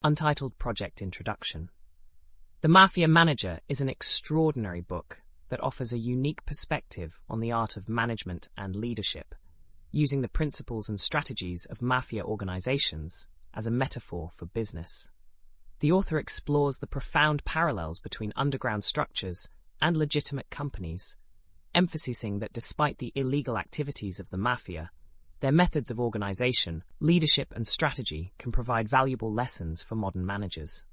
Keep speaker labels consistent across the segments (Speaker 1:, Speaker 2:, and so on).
Speaker 1: Untitled Project Introduction. The Mafia Manager is an extraordinary book that offers a unique perspective on the art of management and leadership, using the principles and strategies of mafia organizations as a metaphor for business. The author explores the profound parallels between underground structures and legitimate companies, emphasizing that despite the illegal activities of the mafia, their methods of organization, leadership, and strategy can provide valuable lessons for modern managers.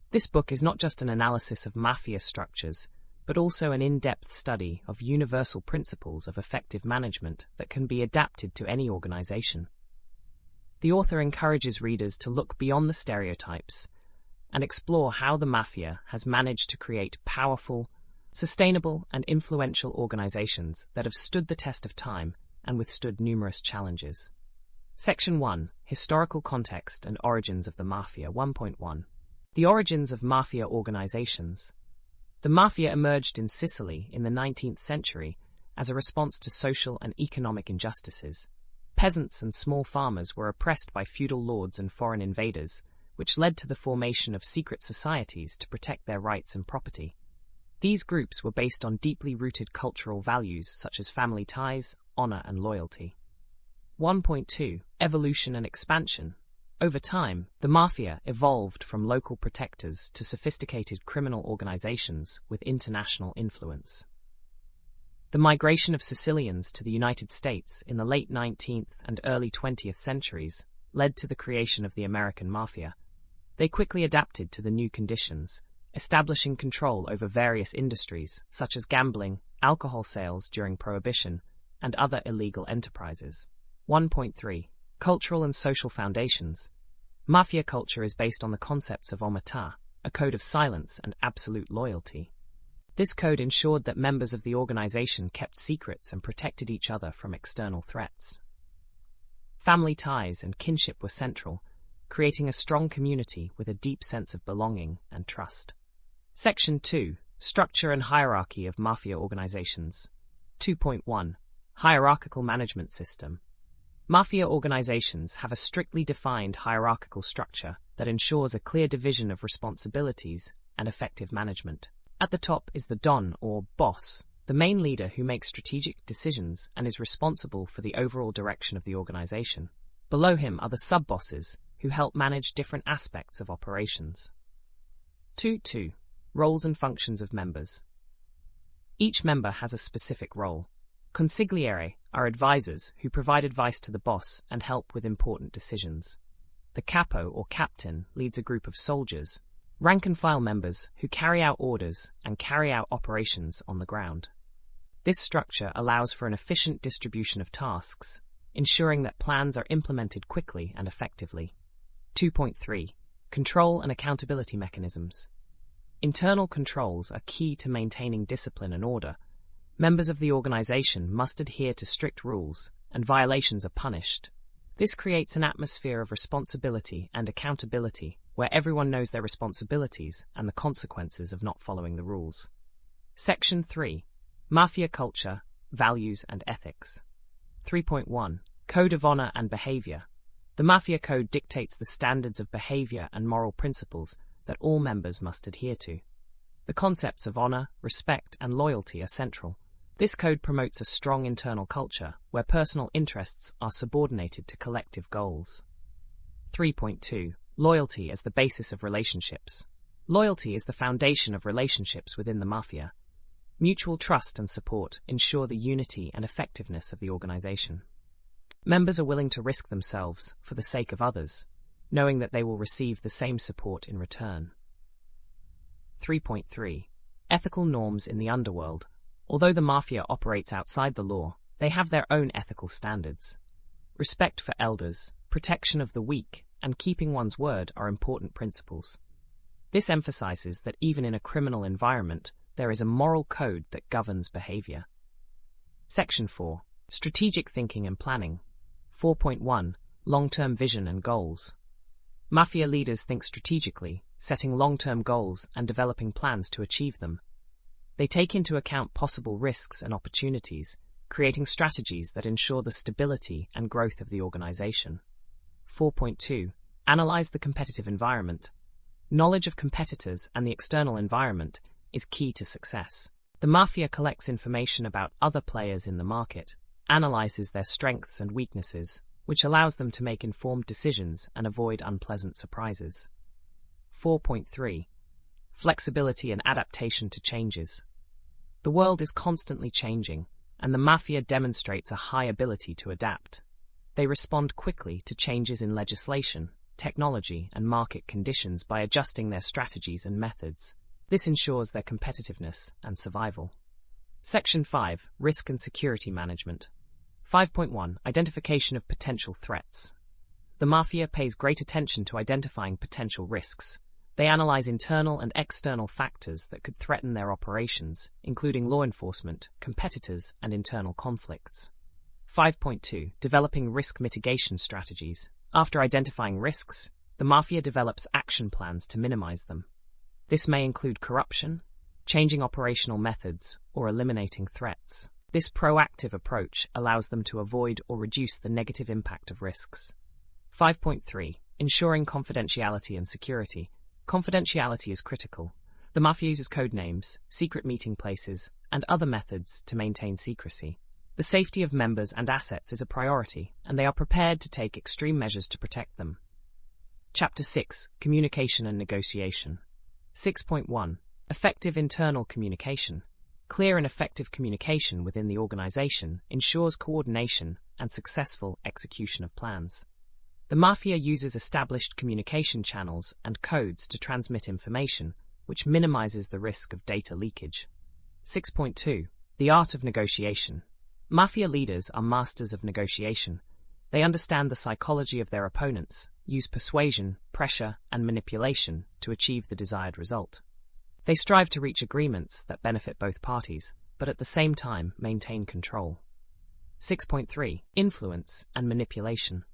Speaker 1: This book is not just an analysis of mafia structures, but also an in-depth study of universal principles of effective management that can be adapted to any organization. The author encourages readers to look beyond the stereotypes and explore how the mafia has managed to create powerful, sustainable, and influential organizations that have stood the test of time and withstood numerous challenges. Section 1. Historical Context and Origins of the Mafia 1.1. The Origins of Mafia Organizations. The mafia emerged in Sicily in the 19th century as a response to social and economic injustices. Peasants and small farmers were oppressed by feudal lords and foreign invaders, which led to the formation of secret societies to protect their rights and property. These groups were based on deeply rooted cultural values such as family ties, honor, and loyalty. 1.2. Evolution and Expansion. Over time, the mafia evolved from local protectors to sophisticated criminal organizations with international influence. The migration of Sicilians to the United States in the late 19th and early 20th centuries led to the creation of the American mafia. They quickly adapted to the new conditions, establishing control over various industries such as gambling, alcohol sales during Prohibition, and other illegal enterprises. 1.3. Cultural and Social Foundations. Mafia culture is based on the concepts of omertà, a code of silence and absolute loyalty. This code ensured that members of the organization kept secrets and protected each other from external threats. Family ties and kinship were central, creating a strong community with a deep sense of belonging and trust. Section 2. Structure and Hierarchy of Mafia Organizations. 2.1. Hierarchical Management System. Mafia organizations have a strictly defined hierarchical structure that ensures a clear division of responsibilities and effective management. At the top is the Don, or boss, the main leader who makes strategic decisions and is responsible for the overall direction of the organization. Below him are the sub-bosses, who help manage different aspects of operations. 2.2. Roles and Functions of Members. Each member has a specific role. Consigliere are advisors who provide advice to the boss and help with important decisions. The capo, or captain, leads a group of soldiers, rank-and-file members who carry out orders and carry out operations on the ground. This structure allows for an efficient distribution of tasks, ensuring that plans are implemented quickly and effectively. 2.3. Control and Accountability Mechanisms. Internal controls are key to maintaining discipline and order. Members of the organization must adhere to strict rules, and violations are punished. This creates an atmosphere of responsibility and accountability, where everyone knows their responsibilities and the consequences of not following the rules. Section 3. Mafia Culture, Values and Ethics. 3.1. Code of Honor and Behavior. The Mafia Code dictates the standards of behavior and moral principles that all members must adhere to. The concepts of honor, respect, and loyalty are central. This code promotes a strong internal culture where personal interests are subordinated to collective goals. 3.2. Loyalty as the basis of relationships. Loyalty is the foundation of relationships within the mafia. Mutual trust and support ensure the unity and effectiveness of the organization. Members are willing to risk themselves for the sake of others, knowing that they will receive the same support in return. 3.3. Ethical norms in the underworld. Although the mafia operates outside the law, they have their own ethical standards. Respect for elders, protection of the weak, and keeping one's word are important principles. This emphasizes that even in a criminal environment, there is a moral code that governs behavior. Section 4. Strategic Thinking and Planning. 4.1. Long-term Vision and Goals. Mafia leaders think strategically, setting long-term goals and developing plans to achieve them. They take into account possible risks and opportunities, creating strategies that ensure the stability and growth of the organization. 4.2. Analyze the competitive environment. Knowledge of competitors and the external environment is key to success. The Mafia collects information about other players in the market, analyzes their strengths and weaknesses, which allows them to make informed decisions and avoid unpleasant surprises. 4.3. Flexibility and adaptation to changes. The world is constantly changing, and the Mafia demonstrates a high ability to adapt. They respond quickly to changes in legislation, technology, and market conditions by adjusting their strategies and methods. This ensures their competitiveness and survival. Section 5. Risk and Security Management. 5.1. Identification of potential threats. The Mafia pays great attention to identifying potential risks. They analyze internal and external factors that could threaten their operations, including law enforcement, competitors, and internal conflicts. 5.2. Developing risk mitigation strategies. After identifying risks, the Mafia develops action plans to minimize them. This may include corruption, changing operational methods, or eliminating threats. This proactive approach allows them to avoid or reduce the negative impact of risks. 5.3. Ensuring confidentiality and security. Confidentiality is critical. The Mafia uses code names, secret meeting places, and other methods to maintain secrecy. The safety of members and assets is a priority, and they are prepared to take extreme measures to protect them. Chapter 6. Communication and Negotiation. 6.1. Effective internal communication. Clear and effective communication within the organization ensures coordination and successful execution of plans. The Mafia uses established communication channels and codes to transmit information, which minimizes the risk of data leakage. 6.2. The art of negotiation. Mafia leaders are masters of negotiation. They understand the psychology of their opponents, use persuasion, pressure, and manipulation to achieve the desired result. They strive to reach agreements that benefit both parties, but at the same time maintain control. 6.3. Influence and manipulation.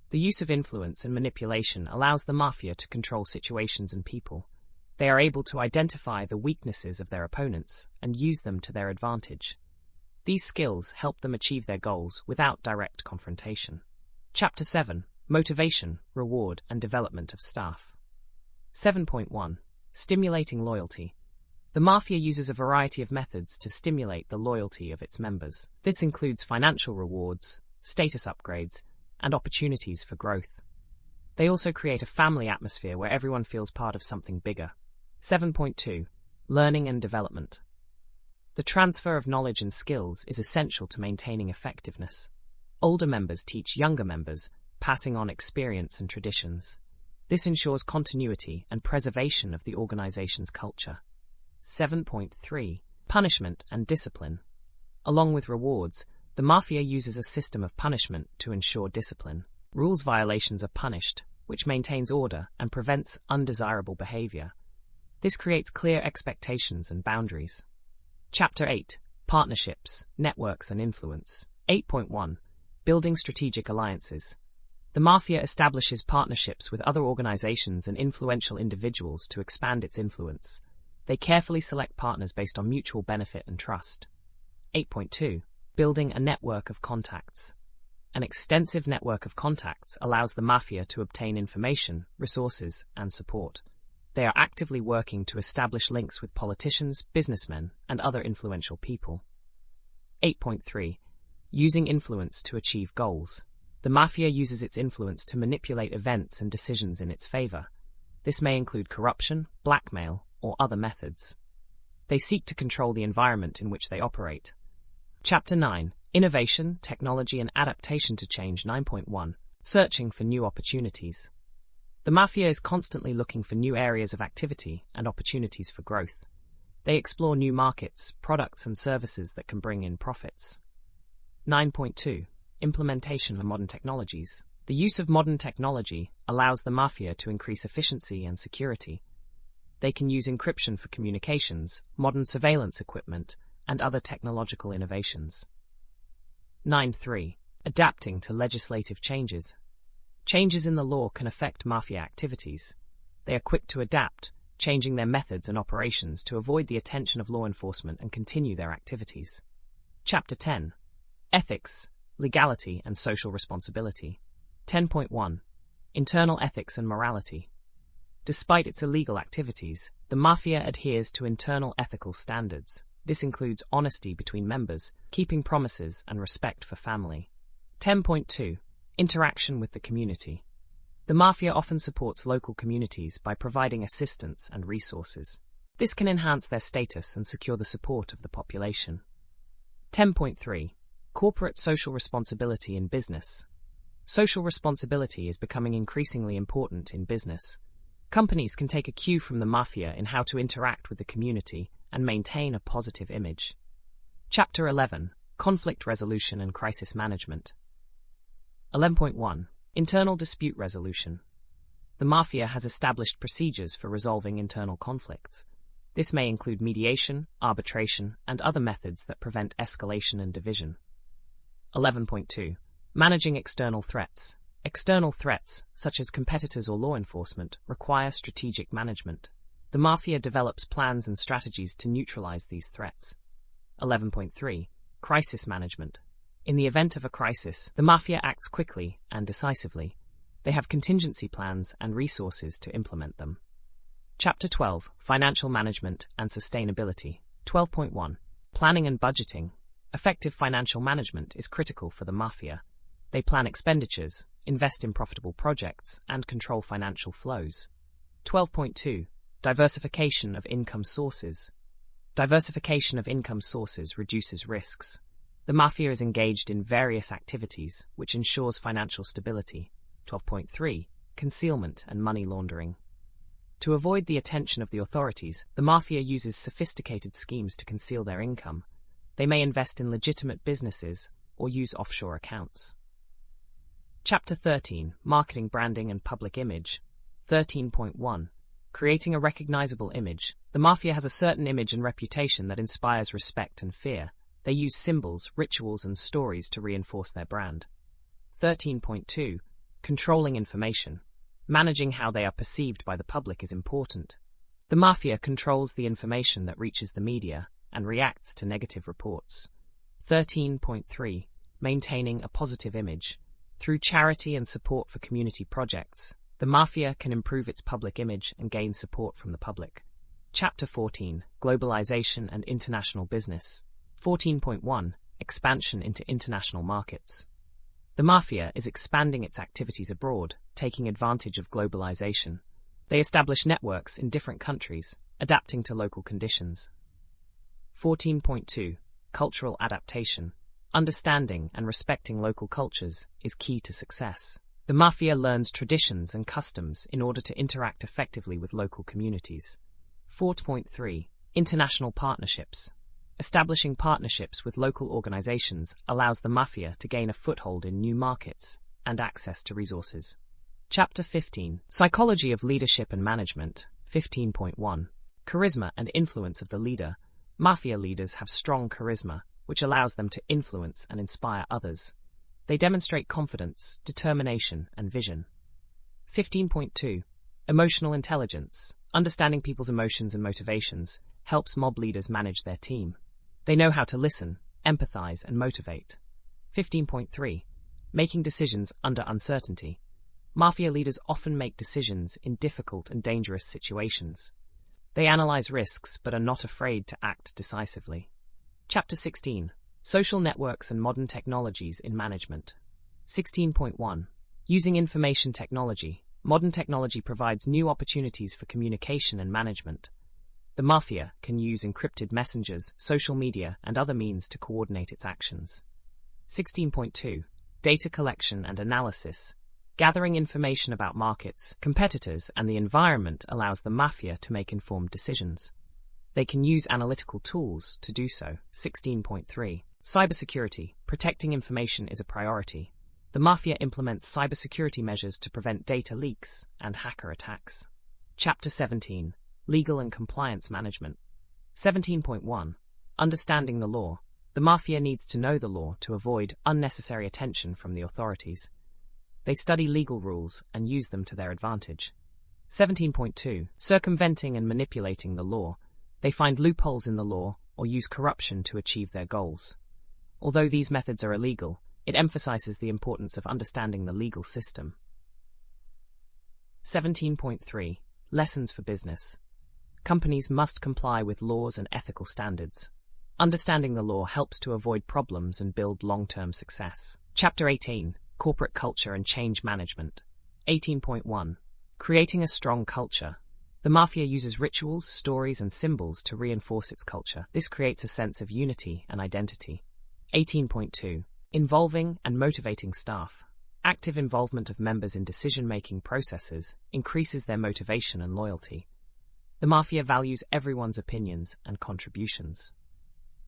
Speaker 1: The use of influence and manipulation allows the Mafia to control situations and people. They are able to identify the weaknesses of their opponents and use them to their advantage. These skills help them achieve their goals without direct confrontation. Chapter 7. Motivation, Reward, and Development of Staff. 7.1. Stimulating loyalty. The Mafia uses a variety of methods to stimulate the loyalty of its members. This includes financial rewards, status upgrades, and opportunities for growth. They also create a family atmosphere where everyone feels part of something bigger. 7.2. Learning and Development. The transfer of knowledge and skills is essential to maintaining effectiveness. Older members teach younger members, passing on experience and traditions. This ensures continuity and preservation of the organization's culture. 7.3. Punishment and Discipline. Along with rewards, the Mafia uses a system of punishment to ensure discipline. Rules violations are punished, which maintains order and prevents undesirable behavior. This creates clear expectations and boundaries. Chapter 8. Partnerships, Networks and Influence. 8.1. Building Strategic Alliances. The Mafia establishes partnerships with other organizations and influential individuals to expand its influence. They carefully select partners based on mutual benefit and trust. 8.2. Building a network of contacts. An extensive network of contacts allows the Mafia to obtain information, resources, and support. They are actively working to establish links with politicians, businessmen, and other influential people. 8.3. Using influence to achieve goals. The Mafia uses its influence to manipulate events and decisions in its favor. This may include corruption, blackmail, or other methods. They seek to control the environment in which they operate. Chapter 9. Innovation, Technology and Adaptation to Change. 9.1. Searching for new opportunities. The Mafia is constantly looking for new areas of activity and opportunities for growth. They explore new markets, products and services that can bring in profits. 9.2. Implementation of modern technologies. The use of modern technology allows the Mafia to increase efficiency and security. They can use encryption for communications, modern surveillance equipment, and other technological innovations. 9.3. Adapting to legislative changes. Changes in the law can affect Mafia activities. They are quick to adapt, changing their methods and operations to avoid the attention of law enforcement and continue their activities. Chapter 10. Ethics, Legality and Social Responsibility. 10.1. Internal ethics and morality. Despite its illegal activities, the Mafia adheres to internal ethical standards. This includes honesty between members, keeping promises, and respect for family. 10.2. Interaction with the community. The Mafia often supports local communities by providing assistance and resources. This can enhance their status and secure the support of the population. 10.3. Corporate social responsibility in business. Social responsibility is becoming increasingly important in business. Companies can take a cue from the Mafia in how to interact with the community and maintain a positive image. Chapter 11. Conflict resolution and crisis management. 11.1. Internal dispute resolution. The Mafia has established procedures for resolving internal conflicts. This may include mediation, arbitration, and other methods that prevent escalation and division. 11.2. Managing external threats. External threats, such as competitors or law enforcement, require strategic management. The Mafia develops plans and strategies to neutralize these threats. 11.3. Crisis management. In the event of a crisis, the Mafia acts quickly and decisively. They have contingency plans and resources to implement them. Chapter 12. Financial management and sustainability. 12.1. Planning and budgeting. Effective financial management is critical for the Mafia. They plan expenditures, invest in profitable projects, and control financial flows. 12.2. Diversification of income sources. Diversification of income sources reduces risks. The Mafia is engaged in various activities, which ensures financial stability. 12.3. Concealment and money laundering. To avoid the attention of the authorities, the Mafia uses sophisticated schemes to conceal their income. They may invest in legitimate businesses or use offshore accounts. Chapter 13. Marketing, branding, and public image. 13.1. Creating a recognizable image. The Mafia has a certain image and reputation that inspires respect and fear. They use symbols, rituals, and stories to reinforce their brand. 13.2. Controlling information. Managing how they are perceived by the public is important. The Mafia controls the information that reaches the media and reacts to negative reports. 13.3. Maintaining a positive image. Through charity and support for community projects, the Mafia can improve its public image and gain support from the public. Chapter 14. Globalization and international business. 14.1. Expansion into international markets. The Mafia is expanding its activities abroad, taking advantage of globalization. They establish networks in different countries, adapting to local conditions. 14.2. Cultural adaptation. Understanding and respecting local cultures is key to success. The Mafia learns traditions and customs in order to interact effectively with local communities. 4.3. International partnerships. Establishing partnerships with local organizations allows the Mafia to gain a foothold in new markets and access to resources. Chapter 15. Psychology of leadership and management. 15.1. Charisma and influence of the leader. Mafia leaders have strong charisma, which allows them to influence and inspire others. They demonstrate confidence, determination, and vision. 15.2. Emotional intelligence. Understanding people's emotions and motivations helps mob leaders manage their team. They know how to listen, empathize, and motivate. 15.3. Making decisions under uncertainty. Mafia leaders often make decisions in difficult and dangerous situations. They analyze risks but are not afraid to act decisively. Chapter 16. Social networks and modern technologies in management. 16.1. Using information technology. Modern technology provides new opportunities for communication and management. The Mafia can use encrypted messengers, social media, and other means to coordinate its actions. 16.2. Data collection and analysis. Gathering information about markets, competitors, and the environment allows the Mafia to make informed decisions. They can use analytical tools to do so. 16.3. Cybersecurity. Protecting information is a priority. The Mafia implements cybersecurity measures to prevent data leaks and hacker attacks. Chapter 17. Legal and compliance management. 17.1. Understanding the law. The Mafia needs to know the law to avoid unnecessary attention from the authorities. They study legal rules and use them to their advantage. 17.2. Circumventing and manipulating the law. They find loopholes in the law or use corruption to achieve their goals. Although these methods are illegal, it emphasizes the importance of understanding the legal system. 17.3 Lessons for Business. Companies must comply with laws and ethical standards. Understanding the law helps to avoid problems and build long-term success. Chapter 18 Corporate Culture and Change Management. 18.1 Creating a Strong Culture. The Mafia uses rituals, stories, and symbols to reinforce its culture. This creates a sense of unity and identity. 18.2 Involving and motivating staff. Active involvement of members in decision-making processes increases their motivation and loyalty. The Mafia values everyone's opinions and contributions.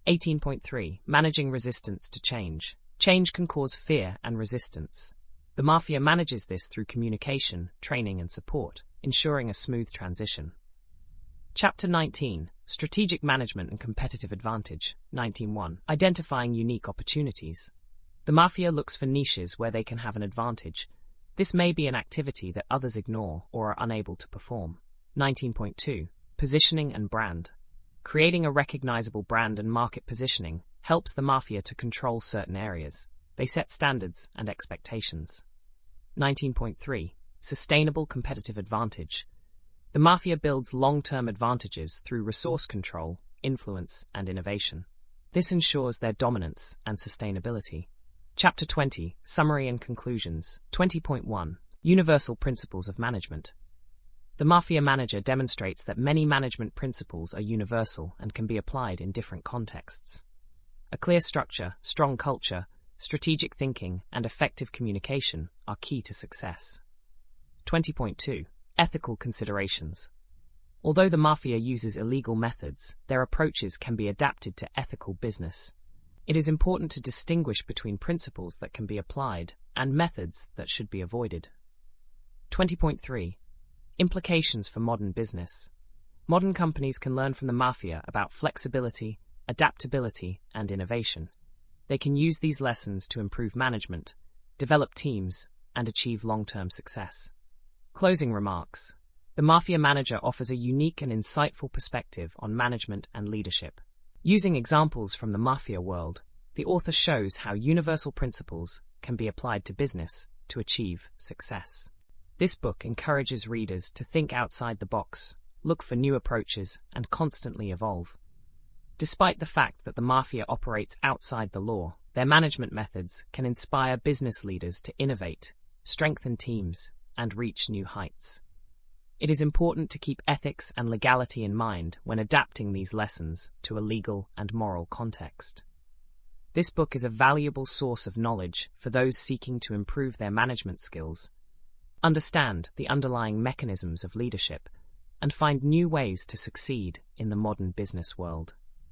Speaker 1: 18.3 Managing resistance to change. Change can cause fear and resistance. The Mafia manages this through communication, training, and support, ensuring a smooth transition. Chapter 19 Strategic Management and Competitive Advantage. 19.1 Identifying unique opportunities. The Mafia looks for niches where they can have an advantage. This may be an activity that others ignore or are unable to perform. 19.2 Positioning and Brand. Creating a recognizable brand and market positioning helps the Mafia to control certain areas. They set standards and expectations. 19.3 Sustainable Competitive Advantage. The Mafia builds long-term advantages through resource control, influence, and innovation. This ensures their dominance and sustainability. Chapter 20 Summary and Conclusions. 20.1 Universal Principles of Management. The Mafia Manager demonstrates that many management principles are universal and can be applied in different contexts. A clear structure, strong culture, strategic thinking, and effective communication are key to success. 20.2 Ethical Considerations. Although the Mafia uses illegal methods, their approaches can be adapted to ethical business. It is important to distinguish between principles that can be applied and methods that should be avoided. 20.3 Implications for modern business. Modern companies can learn from the Mafia about flexibility, adaptability, and innovation. They can use these lessons to improve management, develop teams, and achieve long-term success. Closing remarks. The Mafia Manager offers a unique and insightful perspective on management and leadership. Using examples from the Mafia world, the author shows how universal principles can be applied to business to achieve success. This book encourages readers to think outside the box, look for new approaches, and constantly evolve. Despite the fact that the Mafia operates outside the law, their management methods can inspire business leaders to innovate, strengthen teams, and reach new heights. It is important to keep ethics and legality in mind when adapting these lessons to a legal and moral context. This book is a valuable source of knowledge for those seeking to improve their management skills, understand the underlying mechanisms of leadership, and find new ways to succeed in the modern business world.